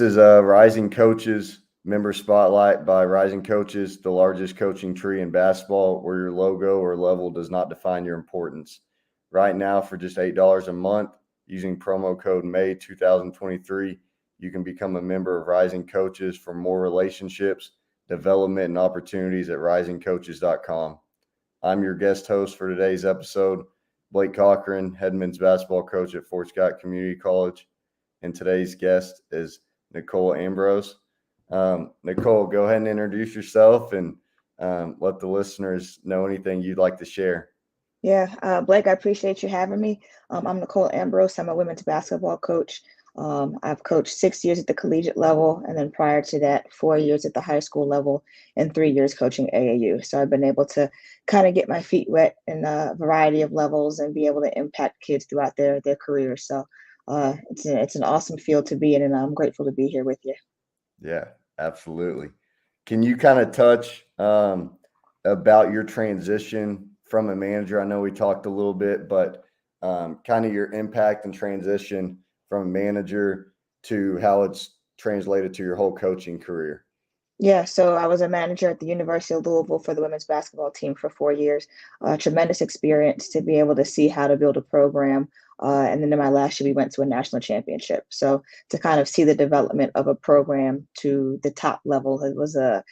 is a Rising Coaches member spotlight by Rising Coaches, the largest coaching tree in basketball, where your logo or level does not define your importance. Right now, for just $8 a month, using promo code May 2023, you can become a member of Rising Coaches for more relationships, development, and opportunities at risingcoaches.com. I'm your guest host for today's episode, Blake Cochran, head men's basketball coach at Fort Scott Community College. And today's guest is Nicole Ambrose. Nicole, go ahead and introduce yourself and let the listeners know anything you'd like to share. Yeah, Blake, I appreciate you having me. I'm Nicole Ambrose. I'm a women's basketball coach. I've coached 6 years at the collegiate level, and then prior to that, 4 years at the high school level, and 3 years coaching AAU. So I've been able to kind of get my feet wet in a variety of levels and be able to impact kids throughout their careers. So it's an awesome field to be in, and I'm grateful to be here with you. Yeah, absolutely. Can you kind of touch about your transition from a manager? I know we talked a little bit, but kind of your impact and transition from a manager to how it's translated to your whole coaching career. Yeah, so I was a manager at the University of Louisville for the women's basketball team for 4 years. Tremendous experience to be able to see how to build a program. And then in my last year, we went to a national championship. So to kind of see the development of a program to the top level, it was a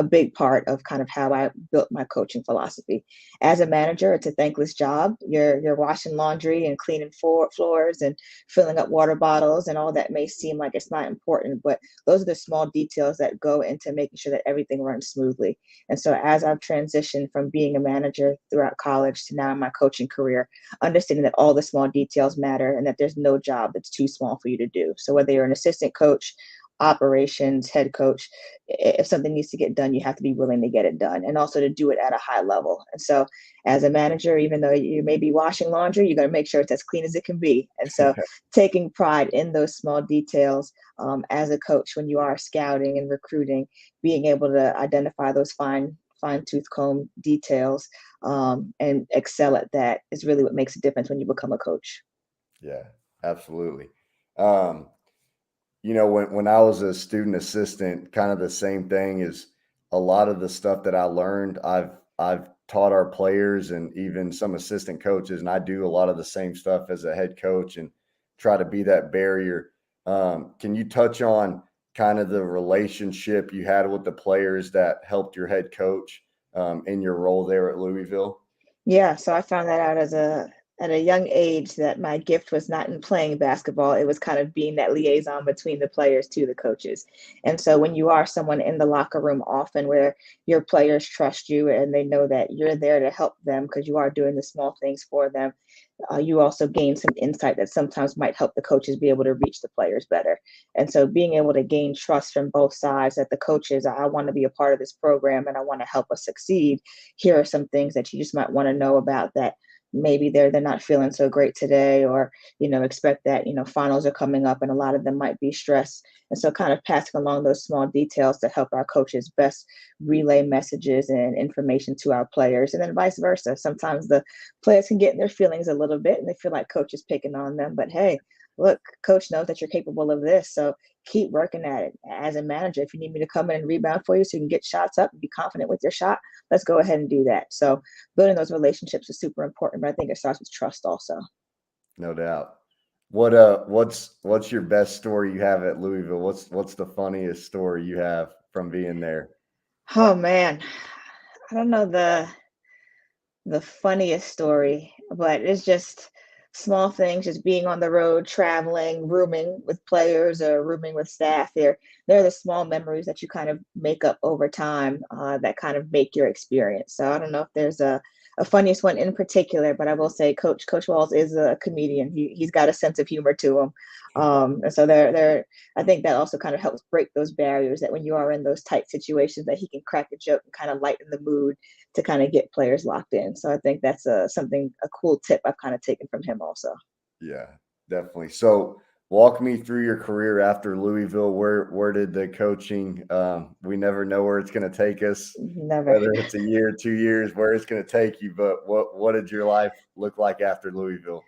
big part of kind of how I built my coaching philosophy. As a manager, it's a thankless job. You're washing laundry and cleaning floors and filling up water bottles, and all that may seem like it's not important, but those are the small details that go into making sure that everything runs smoothly. And so as I've transitioned from being a manager throughout college to now in my coaching career, understanding that all the small details matter and that there's no job that's too small for you to do. So whether you're an assistant coach, operations, head coach, if something needs to get done, you have to be willing to get it done and also to do it at a high level. And so as a manager, even though you may be washing laundry, you got to make sure it's as clean as it can be. And so taking pride in those small details, as a coach, when you are scouting and recruiting, being able to identify those fine tooth comb details, and excel at that is really what makes a difference when you become a coach. Yeah, absolutely. Um, when I was a student assistant, kind of the same thing is a lot of the stuff that I learned, I've taught our players and even some assistant coaches, and I do a lot of the same stuff as a head coach and try to be that barrier. Can you touch on kind of the relationship you had with the players that helped your head coach in your role there at Louisville? Yeah, so I found that out at a young age that my gift was not in playing basketball. It was kind of being that liaison between the players to the coaches. And so when you are someone in the locker room often where your players trust you and they know that you're there to help them because you are doing the small things for them, you also gain some insight that sometimes might help the coaches be able to reach the players better. And so being able to gain trust from both sides that the coaches, I want to be a part of this program and I want to help us succeed. Here are some things that you just might want to know about that maybe they're not feeling so great today, or expect that finals are coming up and a lot of them might be stressed. And so kind of passing along those small details to help our coaches best relay messages and information to our players, and then vice versa. Sometimes the players can get in their feelings a little bit and they feel like coach is picking on them, but hey, look, coach knows that you're capable of this, so keep working at it. As a manager, if you need me to come in and rebound for you so you can get shots up and be confident with your shot, let's go ahead and do that. So building those relationships is super important, but I think it starts with trust also. No doubt. What's your best story you have at Louisville? What's the funniest story you have from being there? Oh man, I don't know the funniest story, but it's just small things, just being on the road, traveling, rooming with players or rooming with staff. They're the small memories that you kind of make up over time, that kind of make your experience. So I don't know if there's a funniest one in particular, but I will say Coach Walls is a comedian. He's got a sense of humor to him. And so I think that also kind of helps break those barriers, that when you are in those tight situations that he can crack a joke and kind of lighten the mood to kind of get players locked in. So I think that's a cool tip I've kind of taken from him also. Yeah, definitely. So walk me through your career after Louisville. Where did the coaching? We never know where it's going to take us, Never. whether it's a year, 2 years, where it's going to take you. But what did your life look like after Louisville?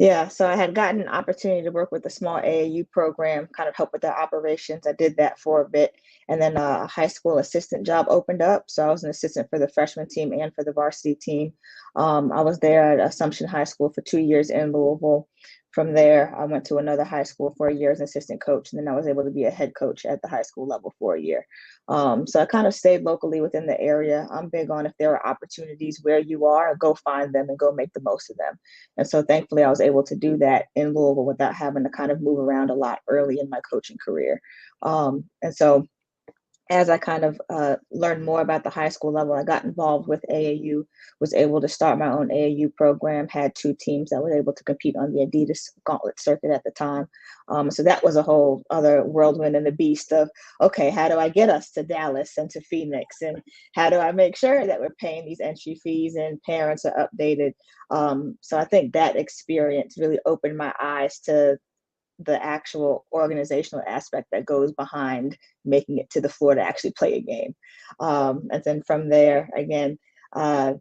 Yeah, so I had gotten an opportunity to work with a small AAU program, kind of help with their operations. I did that for a bit, and then a high school assistant job opened up. So I was an assistant for the freshman team and for the varsity team. I was there at Assumption High School for 2 years in Louisville. From there, I went to another high school for a year as an assistant coach, and then I was able to be a head coach at the high school level for a year. So I kind of stayed locally within the area. I'm big on if there are opportunities where you are, go find them and go make the most of them. And so thankfully, I was able to do that in Louisville without having to kind of move around a lot early in my coaching career. And so as I kind of learned more about the high school level, I got involved with AAU, was able to start my own AAU program, had two teams that were able to compete on the Adidas Gauntlet circuit at the time. So that was a whole other whirlwind and the beast of, okay, how do I get us to Dallas and to Phoenix? And how do I make sure that we're paying these entry fees and parents are updated? So I think that experience really opened my eyes to the actual organizational aspect that goes behind making it to the floor to actually play a game. And then from there, again,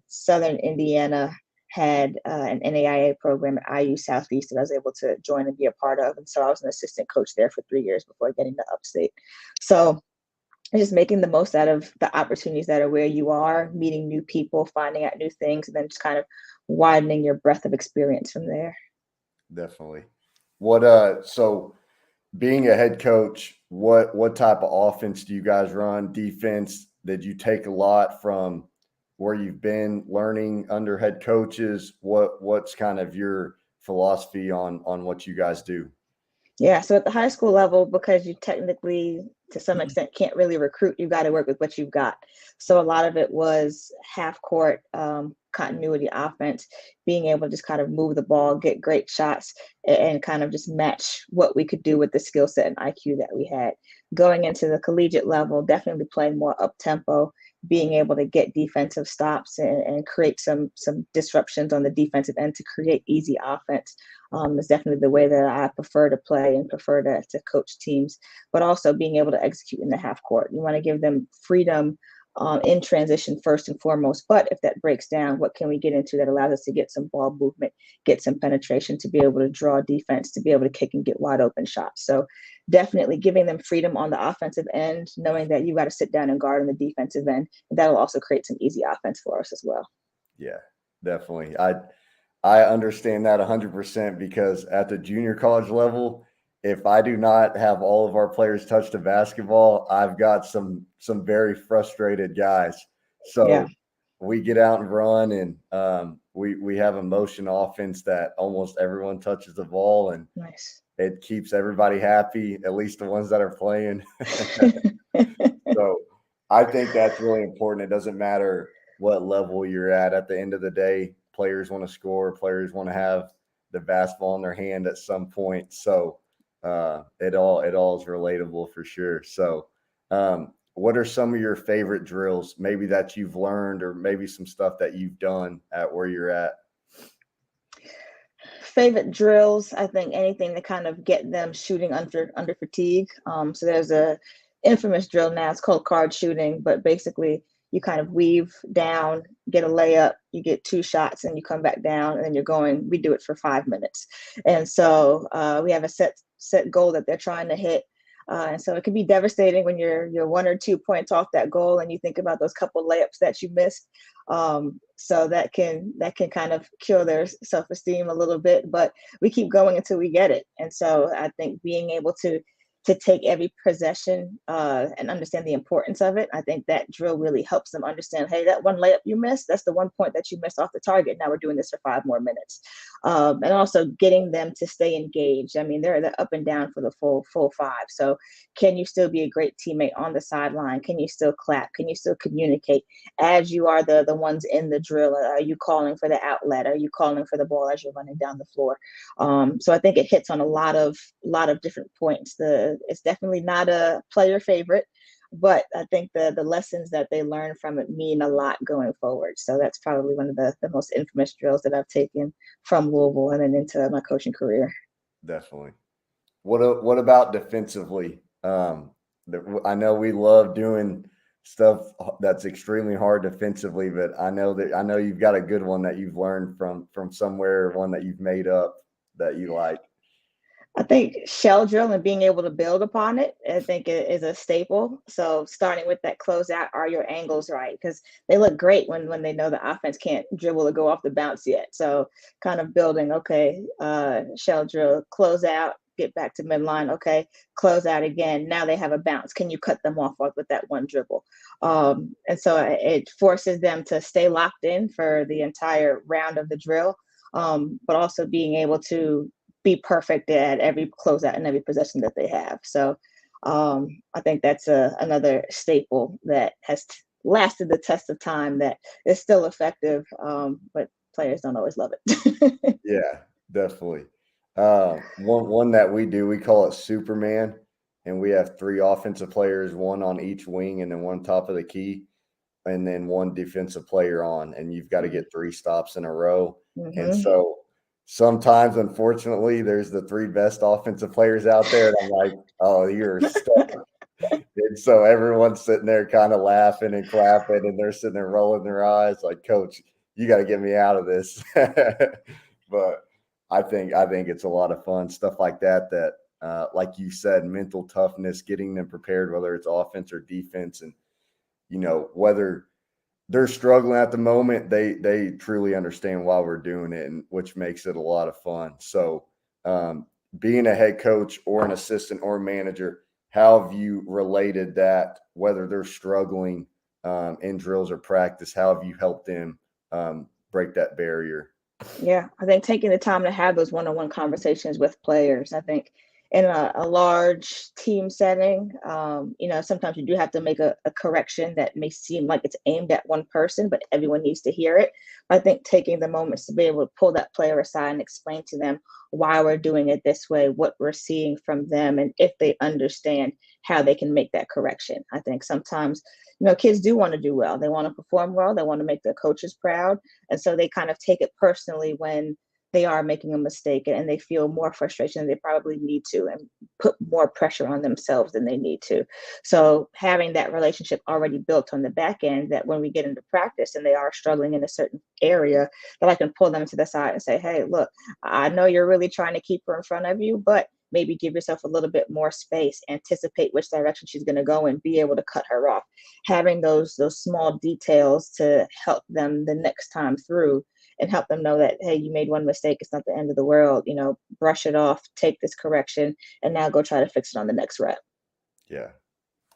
Southern Indiana had an NAIA program at IU Southeast that I was able to join and be a part of. And so I was an assistant coach there for 3 years before getting to upstate. So just making the most out of the opportunities that are where you are, meeting new people, finding out new things, and then just kind of widening your breadth of experience from there. Definitely. So being a head coach, what type of offense do you guys run? Defense? Did you take a lot from where you've been learning under head coaches? What's kind of your philosophy on what you guys do? Yeah, so at the high school level, because you technically, to some extent, can't really recruit, you got to work with what you've got. So a lot of it was half court continuity offense, being able to just kind of move the ball, get great shots, and kind of just match what we could do with the skill set and IQ that we had. Going into the collegiate level, definitely playing more up tempo, being able to get defensive stops and create some disruptions on the defensive end to create easy offense is definitely the way that I prefer to play and prefer to coach teams, but also being able to execute in the half court. You want to give them freedom in transition first and foremost. But if that breaks down, what can we get into that allows us to get some ball movement, get some penetration, to be able to draw defense, to be able to kick and get wide open shots. So definitely giving them freedom on the offensive end, knowing that you got to sit down and guard on the defensive end. And that'll also create some easy offense for us as well. Yeah, definitely. I understand that 100% because at the junior college level, if I do not have all of our players touch the basketball, I've got some very frustrated guys. Yeah, So we get out and run, and we have a motion offense that almost everyone touches the ball, and nice. it keeps everybody happy, at least the ones that are playing. So I think that's really important. It doesn't matter what level you're at. At the end of the day, players want to score. Players want to have the basketball in their hand at some point. So it all is relatable for sure. So what are some of your favorite drills, maybe that you've learned, or maybe some stuff that you've done at where you're at? Favorite drills, I think anything to kind of get them shooting under fatigue. So there's a infamous drill now. It's called card shooting, but basically you kind of weave down, get a layup, you get two shots, and you come back down, and then you're going. We do it for 5 minutes, and so we have a set goal that they're trying to hit. And so it can be devastating when you're 1 or 2 points off that goal, and you think about those couple layups that you missed. So that can kind of kill their self-esteem a little bit, but we keep going until we get it. And so I think being able to take every possession and understand the importance of it, I think that drill really helps them understand, hey, that one layup you missed, that's the 1 point that you missed off the target. Now we're doing this for 5 more minutes. And also getting them to stay engaged. I mean, they're up and down for the full five. So can you still be a great teammate on the sideline? Can you still clap? Can you still communicate as you are the ones in the drill? Are you calling for the outlet? Are you calling for the ball as you're running down the floor? So I think it hits on a lot of different points. It's definitely not a player favorite, but I think the lessons that they learn from it mean a lot going forward. So that's probably one of the most infamous drills that I've taken from Louisville and then into my coaching career. Definitely. What about defensively? I know we love doing stuff that's extremely hard defensively, but I know you've got a good one that you've learned from somewhere, one that you've made up that you like? I think shell drill and being able to build upon it, I think is a staple. So starting with that closeout, are your angles right? Because they look great when they know the offense can't dribble or go off the bounce yet. So kind of building, okay, shell drill, close out, get back to midline, okay, close out again. Now they have a bounce. Can you cut them off with that one dribble? And so it forces them to stay locked in for the entire round of the drill, but also being able to be perfect at every closeout and every possession that they have. So I think that's another staple that has lasted the test of time that is still effective, but players don't always love it. Yeah, definitely. One that we do, we call it Superman, and we have three offensive players, one on each wing, and then one top of the key, and then one defensive player on, and you've got to get three stops in a row. And Hmm. so sometimes, unfortunately, there's the three best offensive players out there, and I'm like, oh, you're stuck. And so everyone's sitting there kind of laughing and clapping, and they're sitting there rolling their eyes like, Coach, you got to get me out of this. But I think it's a lot of fun stuff like that. Like you said, mental toughness, getting them prepared, whether it's offense or defense, and whether they're struggling at the moment, they truly understand why we're doing it, and which makes it a lot of fun. So, being a head coach or an assistant or manager, how have you related that? Whether they're struggling in drills or practice, how have you helped them break that barrier? Yeah, I think taking the time to have those one-on-one conversations with players. I think in a large team setting, sometimes you do have to make a correction that may seem like it's aimed at one person, but everyone needs to hear it. I think taking the moments to be able to pull that player aside and explain to them why we're doing it this way, what we're seeing from them, and if they understand how they can make that correction. I think sometimes, kids do want to do well. They want to perform well. They want to make their coaches proud, and so they kind of take it personally when they are making a mistake, and they feel more frustration than they probably need to, and put more pressure on themselves than they need to. So having that relationship already built on the back end, that when we get into practice and they are struggling in a certain area, that I can pull them to the side and say, hey, look, I know you're really trying to keep her in front of you, but maybe give yourself a little bit more space, anticipate which direction she's going to go and be able to cut her off. Having those small details to help them the next time through, and help them know that, hey, you made one mistake, it's not the end of the world. Brush it off, take this correction, and now go try to fix it on the next rep. Yeah.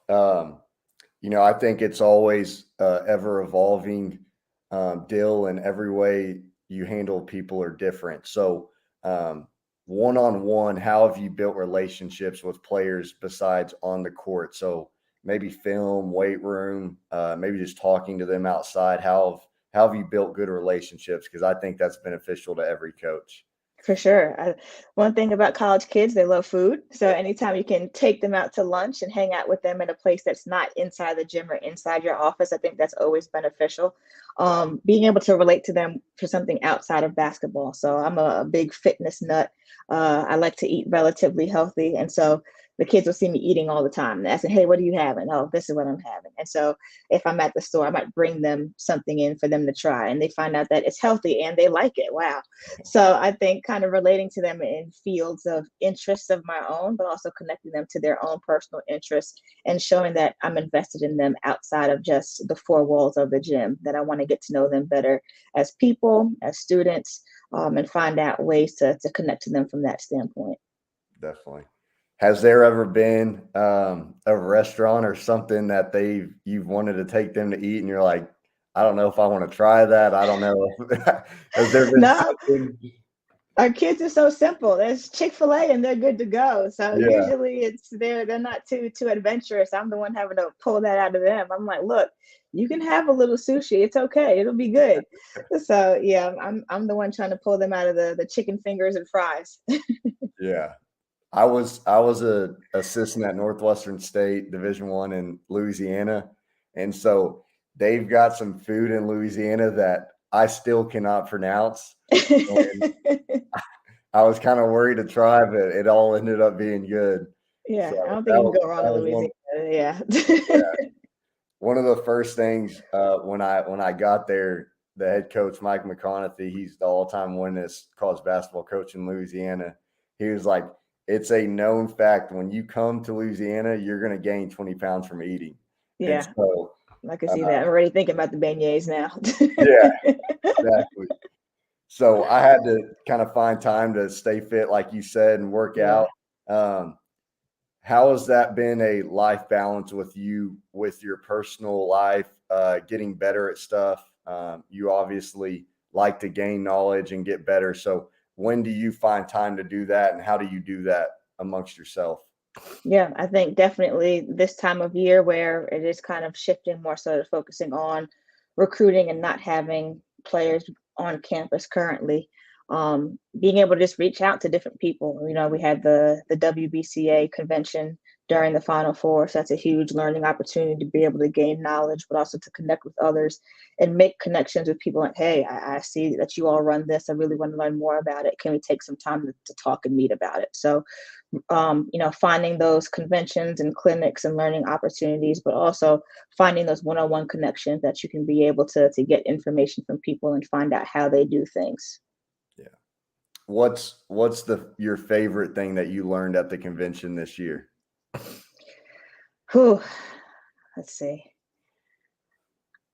Um, I think it's always ever evolving deal, and every way you handle people are different. So, one on one, how have you built relationships with players besides on the court? So maybe film, weight room, maybe just talking to them outside. How have you built good relationships? Because I think that's beneficial to every coach. For sure. One thing about college kids, they love food. So anytime you can take them out to lunch and hang out with them in a place that's not inside the gym or inside your office, I think that's always beneficial. Being able to relate to them for something outside of basketball. So I'm a big fitness nut. I like to eat relatively healthy. And so the kids will see me eating all the time and asking, hey, what are you having? Oh, this is what I'm having. And so if I'm at the store, I might bring them something in for them to try. And they find out that it's healthy and they like it. Wow. So I think kind of relating to them in fields of interests of my own, but also connecting them to their own personal interests and showing that I'm invested in them outside of just the four walls of the gym, that I want to get to know them better as people, as students, and find out ways to connect to them from that standpoint. Definitely. Has there ever been a restaurant or something that you've wanted to take them to eat, and you're like, I don't know if I want to try that. I don't know. Has there been No, something? our kids are so simple. There's Chick-fil-A and they're good to go. So Yeah, usually they're not too adventurous. I'm the one having to pull that out of them. I'm like, look, you can have a little sushi. It's okay. It'll be good. So yeah, I'm the one trying to pull them out of the chicken fingers and fries. yeah. I was a assistant at Northwestern State Division I in Louisiana, and so they've got some food in Louisiana that I still cannot pronounce. And I was kind of worried to try, but it all ended up being good. So Yeah, I don't think that you can was go wrong that in was one. Louisiana. Yeah. Yeah, one of the first things when I got there the head coach, Mike McConaughey, he's the all-time winningest college basketball coach in Louisiana. He was like, it's a known fact when you come to Louisiana, you're going to gain 20 pounds from eating. And Yeah, so, I can see that. I'm already thinking about the beignets now. yeah, exactly. So I had to kind of find time to stay fit, like you said, and work Yeah. out. How has that been a life balance with you, with your personal life, getting better at stuff? You obviously like to gain knowledge and get better. So when do you find time to do that, and how do you do that amongst yourself? Yeah, I think definitely this time of year where it is kind of shifting more so to focusing on recruiting and not having players on campus currently. Being able to just reach out to different people. You know, we had the WBCA convention during the Final Four, so that's a huge learning opportunity to be able to gain knowledge, but also to connect with others and make connections with people. Like, hey, I see that you all run this. I really want to learn more about it. Can we take some time to talk and meet about it? So finding those conventions and clinics and learning opportunities, but also finding those one-on-one connections that you can be able to get information from people and find out how they do things. Yeah. What's your favorite thing that you learned at the convention this year? Whew, let's see.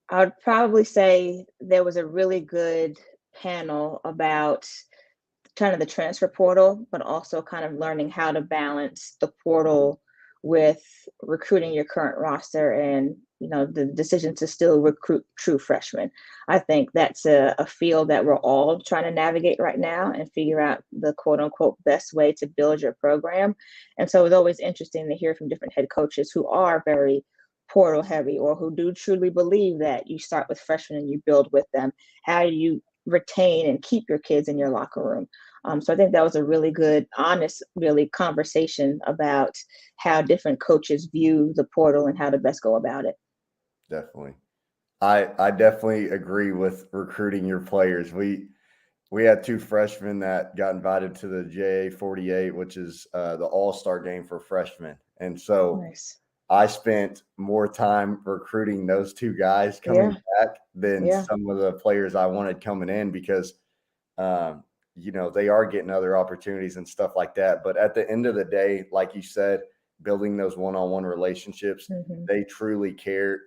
I would probably say there was a really good panel about kind of the transfer portal, but also kind of learning how to balance the portal with recruiting your current roster and the decision to still recruit true freshmen. I think that's a field that we're all trying to navigate right now and figure out the quote unquote best way to build your program. And so it's always interesting to hear from different head coaches who are very portal heavy or who do truly believe that you start with freshmen and you build with them. How do you retain and keep your kids in your locker room? So I think that was a really good, honest, really conversation about how different coaches view the portal and how to best go about it. Definitely. I definitely agree with recruiting your players. We had two freshmen that got invited to the JA48, which is the all-star game for freshmen. And so Nice. I spent more time recruiting those two guys coming Yeah. back than Yeah. some of the players I wanted coming in because, they are getting other opportunities and stuff like that. But at the end of the day, like you said, building those one-on-one relationships, Hmm. they truly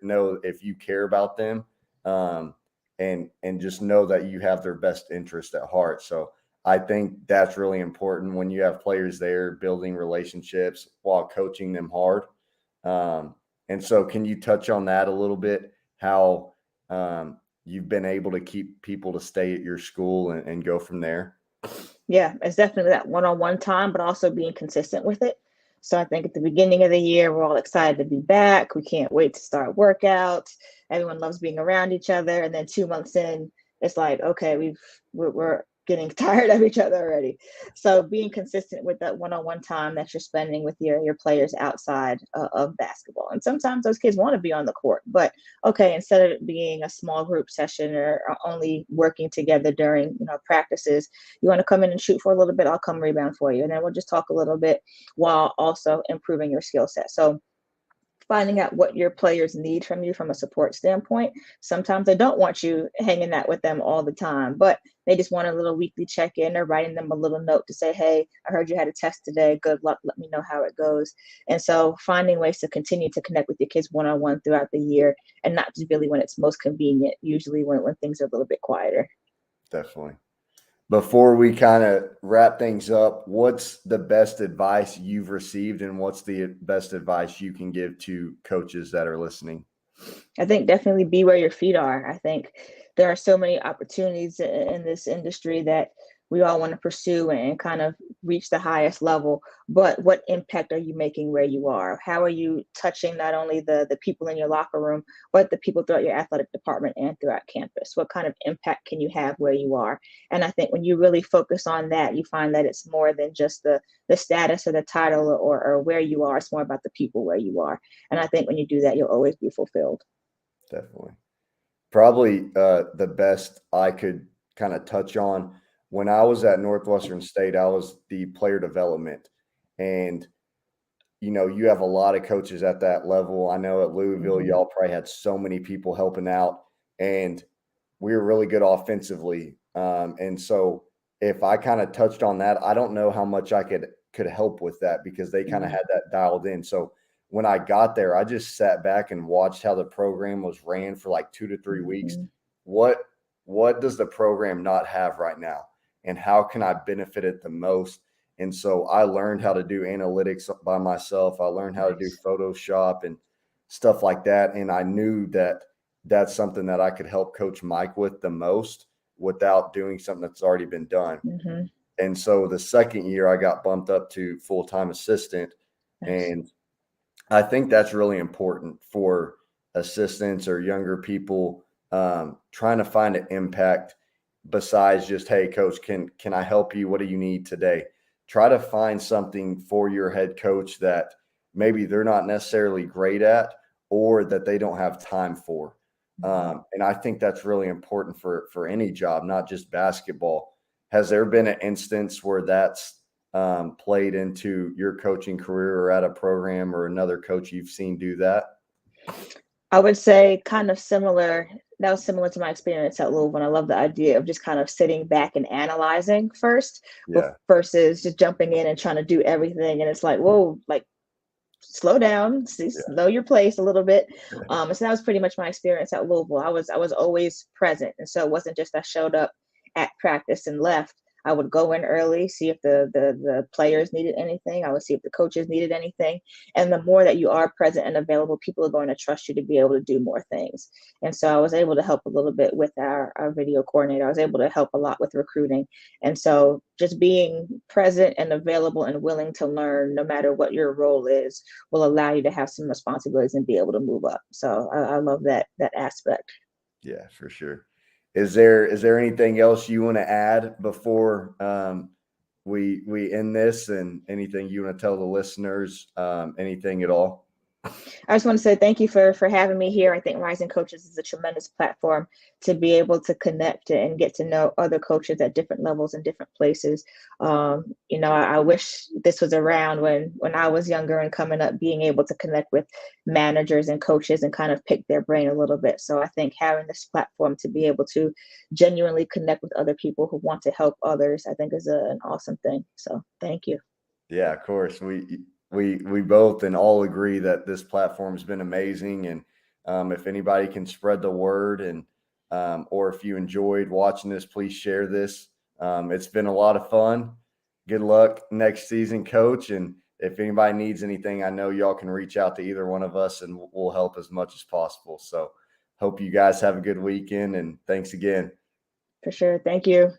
know if you care about them, and just know that you have their best interest at heart. So I think that's really important when you have players there building relationships while coaching them hard. And so can you touch on that a little bit? How you've been able to keep people to stay at your school and go from there? Yeah, it's definitely that one-on-one time, but also being consistent with it. So I think at the beginning of the year, we're all excited to be back. We can't wait to start workouts. Everyone loves being around each other. And then 2 months in, it's like, okay, we're getting tired of each other already. So being consistent with that one-on-one time that you're spending with your players outside of basketball. And sometimes those kids want to be on the court, but okay, instead of it being a small group session or only working together during practices, you want to come in and shoot for a little bit, I'll come rebound for you. And then we'll just talk a little bit while also improving your skill set. So finding out what your players need from you from a support standpoint. Sometimes they don't want you hanging out with them all the time, but they just want a little weekly check-in or writing them a little note to say, hey, I heard you had a test today. Good luck. Let me know how it goes. And so finding ways to continue to connect with your kids one-on-one throughout the year and not just really when it's most convenient, usually when things are a little bit quieter. Definitely. Before we kind of wrap things up, what's the best advice you've received and what's the best advice you can give to coaches that are listening? I think definitely be where your feet are. I think there are so many opportunities in this industry that we all want to pursue and kind of reach the highest level. But what impact are you making where you are? How are you touching not only the people in your locker room, but the people throughout your athletic department and throughout campus? What kind of impact can you have where you are? And I think when you really focus on that, you find that it's more than just the status or the title or where you are. It's more about the people where you are. And I think when you do that, you'll always be fulfilled. Definitely. Probably the best I could kind of touch on when I was at Northwestern State, I was the player development. And, you have a lot of coaches at that level. I know at Louisville, Mhm. y'all probably had so many people helping out. And we were really good offensively. And so if I kind of touched on that, I don't know how much I could help with that because they kind of Mhm. had that dialed in. So when I got there, I just sat back and watched how the program was ran for like 2 to 3 weeks. Mhm. What what does the program not have right now? And how can I benefit it the most? And so I learned how to do analytics by myself. I learned how to do Nice. Photoshop and stuff like that. And I knew that that's something that I could help Coach Mike with the most without doing something that's already been done. Mhm. And so the second year I got bumped up to full-time assistant. Nice. And I think that's really important for assistants or younger people trying to find an impact besides just, hey, coach, can I help you? What do you need today? Try to find something for your head coach that maybe they're not necessarily great at or that they don't have time for. Mhm. And I think that's really important for any job, not just basketball. Has there been an instance where that's played into your coaching career or at a program or another coach you've seen do that? I would say kind of similar. That was similar to my experience at Louisville. And I love the idea of just kind of sitting back and analyzing first Yeah, versus just jumping in and trying to do everything. And it's like, whoa, like slow down, yeah, slow your pace a little bit. And so that was pretty much my experience at Louisville. I was always present, and so it wasn't just I showed up at practice and left. I would go in early, see if the players needed anything. I would see if the coaches needed anything. And the more that you are present and available, people are going to trust you to be able to do more things. And so I was able to help a little bit with our video coordinator. I was able to help a lot with recruiting. And so just being present and available and willing to learn, no matter what your role is, will allow you to have some responsibilities and be able to move up. So I love that aspect. yeah, for sure. Is there anything else you want to add before we end this, and anything you want to tell the listeners? Anything at all? I just want to say thank you for having me here. I think Rising Coaches is a tremendous platform to be able to connect and get to know other coaches at different levels and different places. I wish this was around when I was younger and coming up, being able to connect with managers and coaches and kind of pick their brain a little bit. So I think having this platform to be able to genuinely connect with other people who want to help others, I think is an awesome thing. So thank you. Yeah, of course. We both and all agree that this platform has been amazing. And if anybody can spread the word, and or if you enjoyed watching this, please share this. It's been a lot of fun. Good luck next season, coach. And if anybody needs anything, I know y'all can reach out to either one of us, and we'll help as much as possible. So hope you guys have a good weekend, and thanks again. For sure. Thank you.